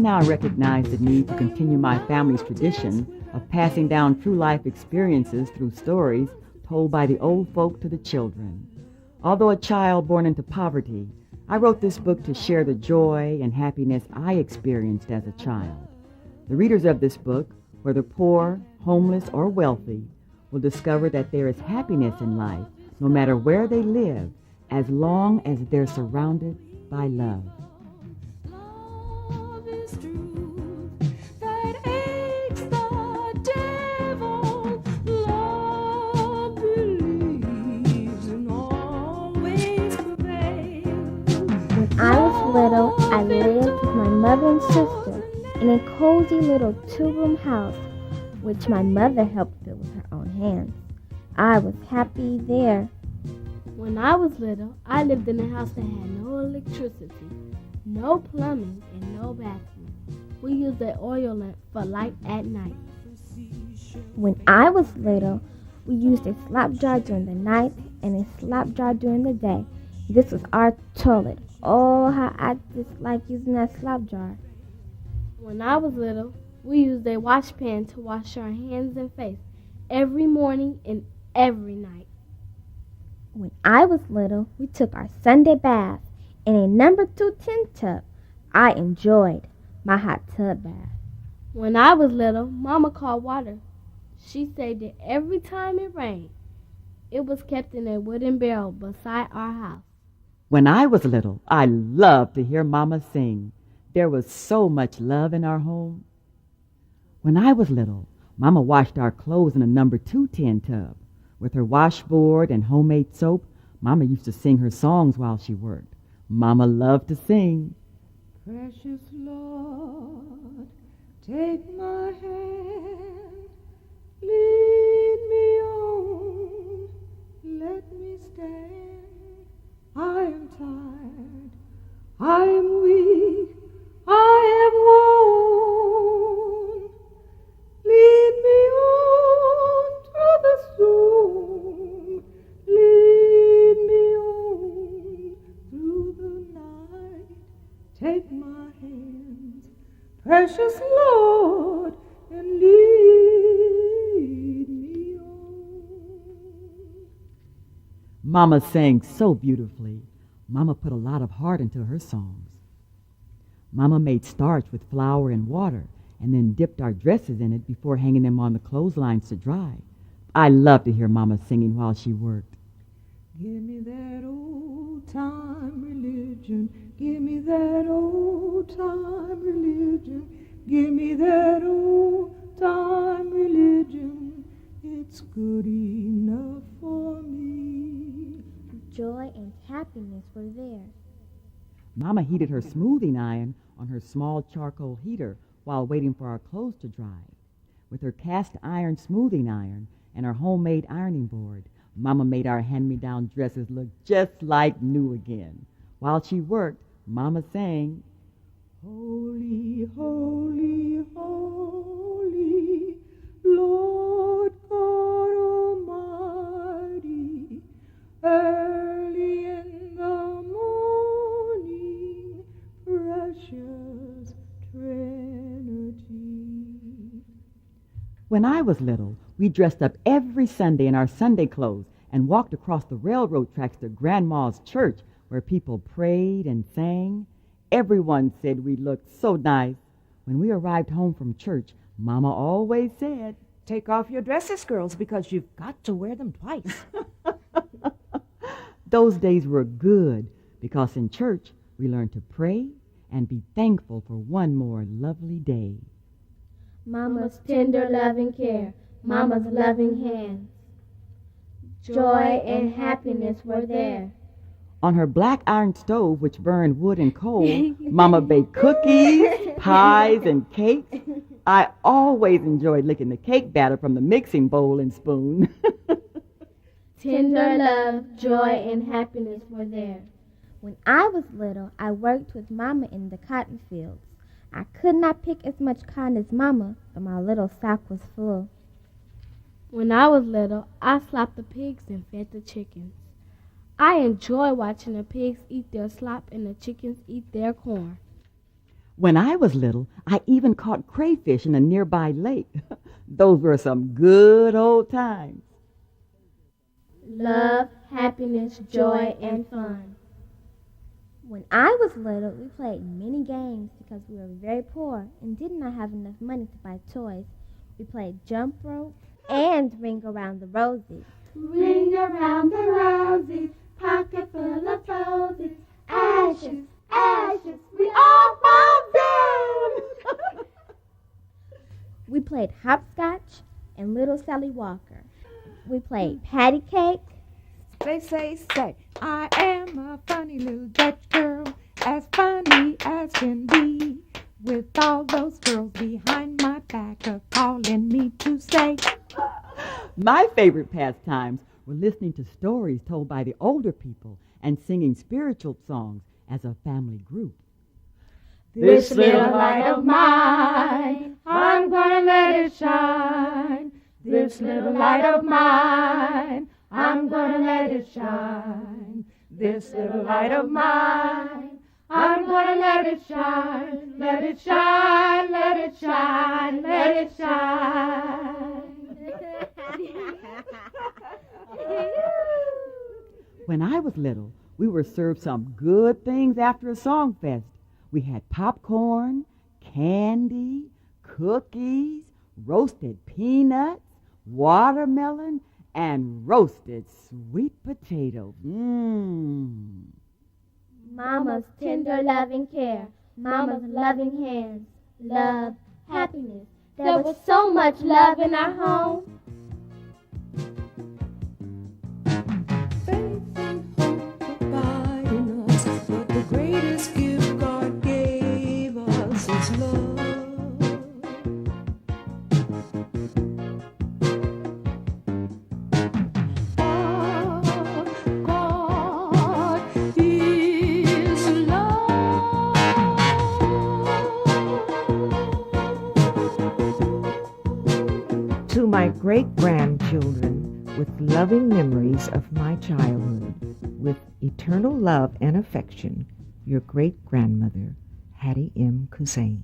now recognize the need to continue my family's tradition of passing down true life experiences through stories told by the old folk to the children. Although a child born into poverty, I wrote this book to share the joy and happiness I experienced as a child. The readers of this book, whether poor, homeless, or wealthy, will discover that there is happiness in life no matter where they live, as long as they're surrounded by love. Love is truth that aches the devil. Love believes and always prevails. When I was little, I lived with my mother and sister in a cozy little two-room house, which my mother helped build with her own hands. I was happy there. When I was little, I lived in a house that had no electricity, no plumbing, and no bathroom. We used an oil lamp for light at night. When I was little, we used a slop jar during the night and a slop jar during the day. This was our toilet. Oh, how I dislike using that slop jar. When I was little, we used a washpan to wash our hands and face every morning and every night. When I was little, we took our Sunday bath in a number 2 tin tub. I enjoyed my hot tub bath. When I was little, Mama called water. She saved it every time it rained. It was kept in a wooden barrel beside our house. When I was little, I loved to hear Mama sing. There was so much love in our home. When I was little, Mama washed our clothes in a number 2 tin tub. With her washboard and homemade soap, Mama used to sing her songs while she worked. Mama loved to sing. Precious Lord, take my hand, lead me on, let me stand. I am tired, I am weak, I am worn. Lead me on through the storm, lead me on through the night. Take my hands, precious Lord, and lead me on. Mama sang so beautifully. Mama put a lot of heart into her songs. Mama made starch with flour and water and then dipped our dresses in it before hanging them on the clotheslines to dry. I loved to hear Mama singing while she worked. Give me that old-time religion. Give me that old-time religion. Give me that old-time religion. It's good enough for me. Joy and happiness were there. Mama heated her smoothing iron on her small charcoal heater while waiting for our clothes to dry. With her cast iron smoothing iron and her homemade ironing board, Mama made our hand-me-down dresses look just like new again. While she worked, Mama sang, Holy, holy, holy, Lord God Almighty, early in the morning, precious Trinity. When I was little, we dressed up every Sunday in our Sunday clothes and walked across the railroad tracks to Grandma's church where people prayed and sang. Everyone said we looked so nice. When we arrived home from church, Mama always said, Take off your dresses, girls, because you've got to wear them twice. Those days were good because in church we learned to pray and be thankful for one more lovely day. Mama's tender loving care, Mama's loving hands. Joy and happiness were there. On her black iron stove, which burned wood and coal, Mama baked cookies, pies, and cakes. I always enjoyed licking the cake batter from the mixing bowl and spoon. Tender love, joy, and happiness were there. When I was little, I worked with Mama in the cotton fields. I could not pick as much cotton as Mama, but my little sack was full. When I was little, I slopped the pigs and fed the chickens. I enjoy watching the pigs eat their slop and the chickens eat their corn. When I was little, I even caught crayfish in a nearby lake. Those were some good old times. Love, happiness, joy, and fun. When I was little, we played many games because we were very poor and did not have enough money to buy toys. We played jump rope and ring around the rosy. Ring around the rosy, pocket full of posies. Ashes, ashes, we all fall down. We played hopscotch and Little Sally Walker. We played patty cake. Say, I am a funny little Dutch girl, as funny as can be, with all those girls behind my back calling me to say. My favorite pastimes were listening to stories told by the older people and singing spiritual songs as a family group. This little light of mine, I'm gonna let it shine. This little light of mine, I'm gonna let it shine. This little light of mine, I'm gonna let it shine. Let it shine, let it shine, let it shine. When I was little, we were served some good things after a song fest. We had popcorn, candy, cookies, roasted peanuts, watermelon, and roasted sweet potatoes. Mama's tender loving care, Mama's loving hands, love, happiness. There was so much love in our home. Faith and hope abide in us, but the greatest gift God gave us is love. To my great-grandchildren, with loving memories of my childhood, with eternal love and affection, your great-grandmother, Hattie M. Kuzain.